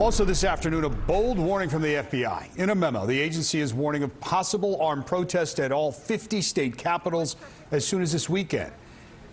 Also this afternoon, a bold warning from the FBI. In a memo, the agency is warning of possible armed protest at all 50 state capitals as soon as this weekend.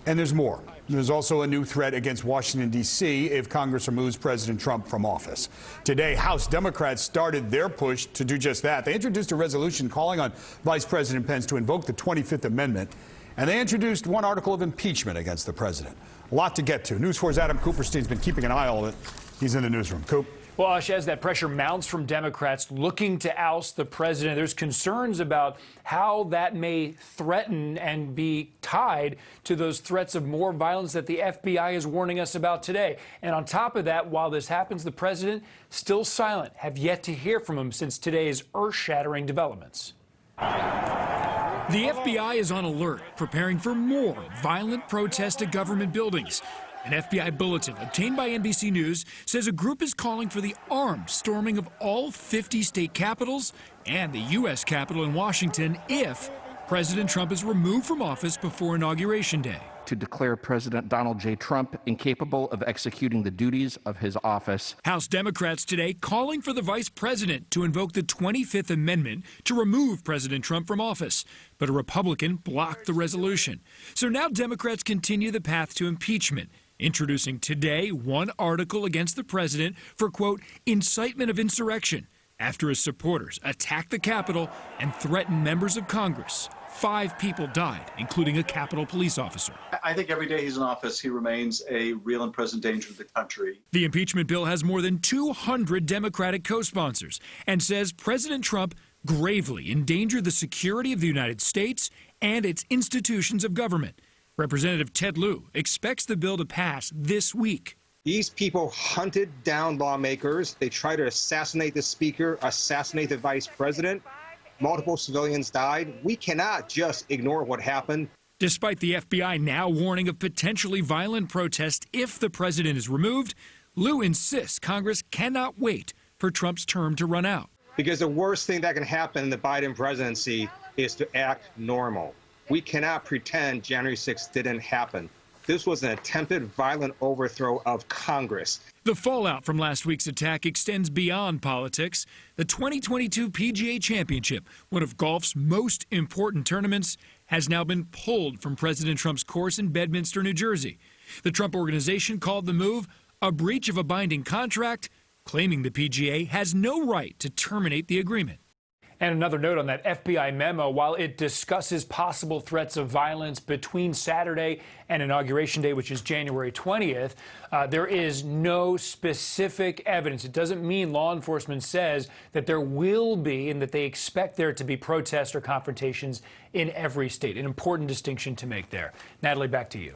And there's more. There's also a new threat against Washington, D.C. if Congress removes President Trump from office. Today, House Democrats started their push to do just that. They introduced a resolution calling on Vice President Pence to invoke the 25th Amendment. And they introduced one article of impeachment against the president. A lot to get to. News 4's Adam Kuperstein's been keeping an eye on it. He's in the newsroom. Coop. Well, Ash, as that pressure mounts from Democrats looking to oust the president, there's concerns about how that may threaten and be tied to those threats of more violence that the FBI is warning us about today. And on top of that, while this happens, the president still silent, have yet to hear from him since today's earth-shattering developments. The FBI is on alert, preparing for more violent protests at government buildings. An FBI bulletin obtained by NBC News says a group is calling for the armed storming of all 50 state capitals and the U.S. Capitol in Washington if President Trump is removed from office before Inauguration Day. To declare President Donald J. Trump incapable of executing the duties of his office. House Democrats today calling for the vice president to invoke the 25th Amendment to remove President Trump from office. But a Republican blocked the resolution. So now Democrats continue the path to impeachment, introducing today one article against the president for, quote, incitement of insurrection after his supporters attacked the Capitol and threatened members of Congress. 5 people died, including a Capitol police officer. I think every day he's in office, he remains a real and present danger to the country. The impeachment bill has more than 200 Democratic co-sponsors and says President Trump gravely endangered the security of the United States and its institutions of government. Representative Ted Lieu expects the bill to pass this week. These people hunted down lawmakers. They tried to assassinate the speaker, assassinate the vice president. Multiple civilians died. We cannot just ignore what happened. Despite the FBI now warning of potentially violent protests if the president is removed, Lieu insists Congress cannot wait for Trump's term to run out. Because the worst thing that can happen in the Biden presidency is to act normal. We cannot pretend January 6th didn't happen. This was an attempted violent overthrow of Congress. The fallout from last week's attack extends beyond politics. The 2022 PGA Championship, one of golf's most important tournaments, has now been pulled from President Trump's course in Bedminster, New Jersey. The Trump organization called the move a breach of a binding contract, claiming the PGA has no right to terminate the agreement. And another note on that FBI memo, while it discusses possible threats of violence between Saturday and Inauguration Day, which is January 20th, there is no specific evidence. It doesn't mean law enforcement says that there will be and that they expect there to be protests or confrontations in every state. An important distinction to make there. Natalie, back to you.